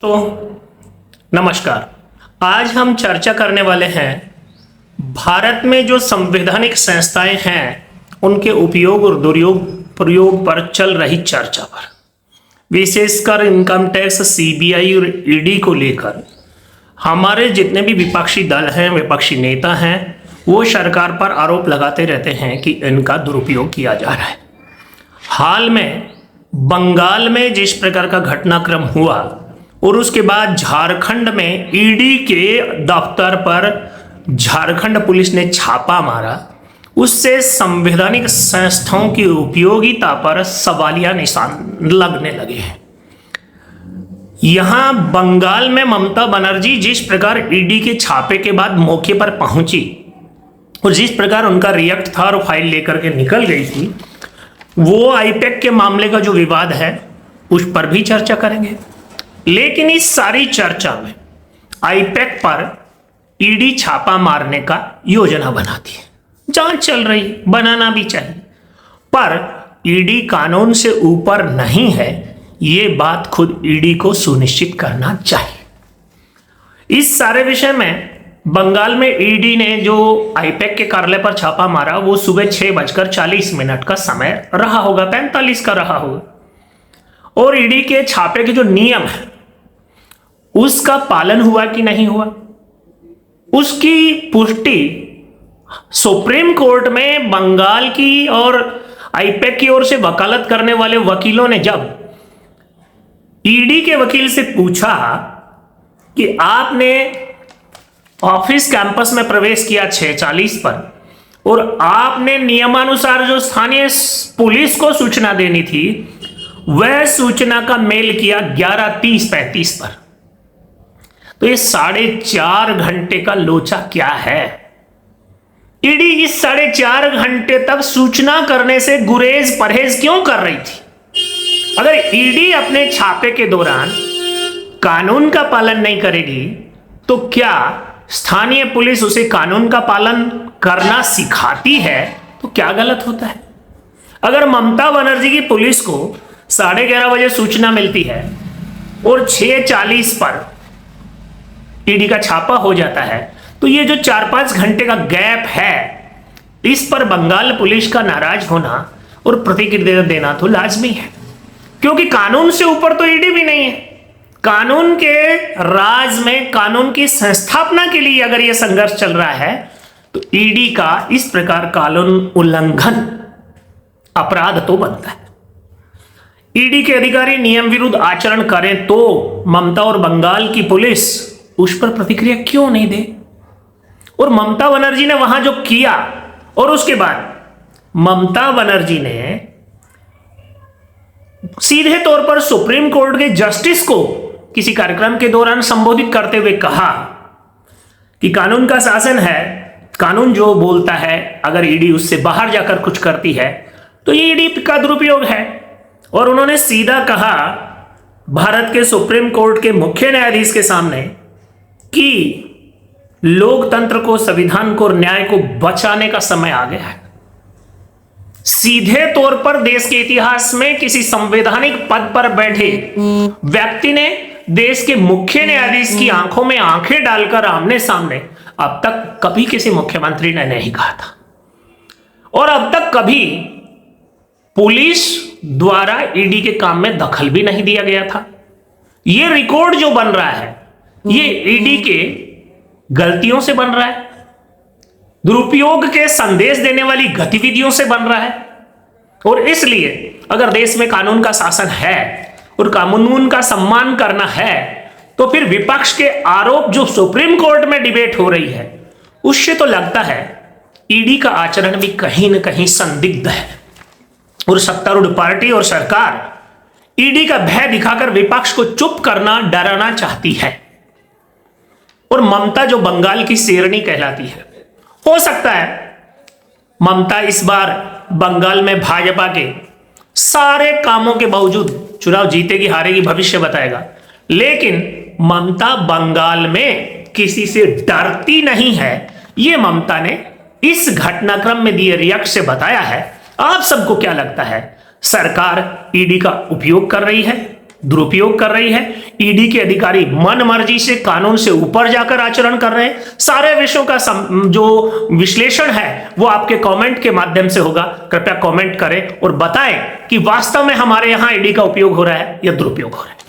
तो नमस्कार। आज हम चर्चा करने वाले हैं भारत में जो संवैधानिक संस्थाएं हैं उनके उपयोग और प्रयोग पर चल रही चर्चा पर, विशेषकर इनकम टैक्स, सीबीआई और ईडी को लेकर हमारे जितने भी विपक्षी दल हैं, विपक्षी नेता हैं, वो सरकार पर आरोप लगाते रहते हैं कि इनका दुरुपयोग किया जा रहा है। हाल में बंगाल में जिस प्रकार का घटनाक्रम हुआ और उसके बाद झारखंड में ईडी के दफ्तर पर झारखंड पुलिस ने छापा मारा, उससे संवैधानिक संस्थाओं की उपयोगिता पर सवालिया निशान लगने लगे हैं। यहां बंगाल में ममता बनर्जी जिस प्रकार ईडी के छापे के बाद मौके पर पहुंची और जिस प्रकार उनका रिएक्ट था और फाइल लेकर के निकल गई थी, वो आईपैक के मामले का जो विवाद है उस पर भी चर्चा करेंगे। लेकिन इस सारी चर्चा में आईपैक पर ईडी छापा मारने का योजना बनाती है, जांच चल रही, बनाना भी चाहिए, पर ईडी कानून से ऊपर नहीं है, ये बात खुद ईडी को सुनिश्चित करना चाहिए। इस सारे विषय में बंगाल में ईडी ने जो आईपैक के कार्यालय पर छापा मारा वो सुबह 6:40 का समय रहा होगा, 45 का रहा होगा। और ईडी के छापे के जो नियम है उसका पालन हुआ कि नहीं हुआ, उसकी पुष्टि सुप्रीम कोर्ट में बंगाल की और आईपैक की ओर से वकालत करने वाले वकीलों ने जब ईडी के वकील से पूछा कि आपने ऑफिस कैंपस में प्रवेश किया 6:40 पर और आपने नियमानुसार जो स्थानीय पुलिस को सूचना देनी थी वह सूचना का मेल किया 11:30-35 पर, तो ये 4.5 घंटे का लोचा क्या है? ईडी इस 4.5 घंटे तक सूचना करने से गुरेज परहेज क्यों कर रही थी? अगर ईडी अपने छापे के दौरान कानून का पालन नहीं करेगी तो क्या स्थानीय पुलिस उसे कानून का पालन करना सिखाती है? तो क्या गलत होता है? अगर ममता बनर्जी की पुलिस को 11:30 बजे सूचना मिलती है और 6:40 पर ईडी का छापा हो जाता है, तो ये जो 4-5 घंटे का गैप है, इस पर बंगाल पुलिस का नाराज होना और प्रतिक्रिया देना तो लाजमी है, क्योंकि कानून से ऊपर तो ईडी भी नहीं है। कानून के राज में कानून की संस्थापना के लिए अगर यह संघर्ष चल रहा है तो ईडी का इस प्रकार कानून उल्लंघन अपराध तो बनता है। ईडी के अधिकारी नियम विरुद्ध आचरण करें तो ममता और बंगाल की पुलिस उस पर प्रतिक्रिया क्यों नहीं दे? और ममता बनर्जी ने वहां जो किया और उसके बाद ममता बनर्जी ने सीधे तौर पर सुप्रीम कोर्ट के जस्टिस को किसी कार्यक्रम के दौरान संबोधित करते हुए कहा कि कानून का शासन है, कानून जो बोलता है, अगर ईडी उससे बाहर जाकर कुछ करती है तो ये ईडी का दुरुपयोग है। और उन्होंने सीधा कहा भारत के सुप्रीम कोर्ट के मुख्य न्यायाधीश के सामने कि लोकतंत्र को, संविधान को और न्याय को बचाने का समय आ गया है। सीधे तौर पर देश के इतिहास में किसी संवैधानिक पद पर बैठे व्यक्ति ने देश के मुख्य न्यायाधीश की आंखों में आंखें डालकर आमने सामने अब तक कभी किसी मुख्यमंत्री ने नहीं कहा था, और अब तक कभी पुलिस द्वारा ईडी के काम में दखल भी नहीं दिया गया था। यह रिकॉर्ड जो बन रहा है ये ईडी के गलतियों से बन रहा है, दुरुपयोग के संदेश देने वाली गतिविधियों से बन रहा है। और इसलिए अगर देश में कानून का शासन है और कानून का सम्मान करना है तो फिर विपक्ष के आरोप जो सुप्रीम कोर्ट में डिबेट हो रही है उससे तो लगता है ईडी का आचरण भी कहीं ना कहीं संदिग्ध है। और सत्तारूढ़ पार्टी और सरकार ईडी का भय दिखाकर विपक्ष को चुप करना, डराना चाहती है। और ममता जो बंगाल की शेरनी कहलाती है, हो सकता है ममता इस बार बंगाल में भाजपा के सारे कामों के बावजूद चुनाव जीतेगी हारेगी भविष्य बताएगा, लेकिन ममता बंगाल में किसी से डरती नहीं है। यह ममता ने इस घटनाक्रम में दिए रिएक्ट से बताया है। आप सबको क्या लगता है? सरकार ईडी का उपयोग कर रही है दुरुपयोग कर रही है, ईडी के अधिकारी मन मर्जी से कानून से ऊपर जाकर आचरण कर रहे हैं। सारे विषयों का जो विश्लेषण है वो आपके कमेंट के माध्यम से होगा। कृपया कमेंट करें और बताएं कि वास्तव में हमारे यहां ईडी का उपयोग हो रहा है या दुरुपयोग हो रहा है।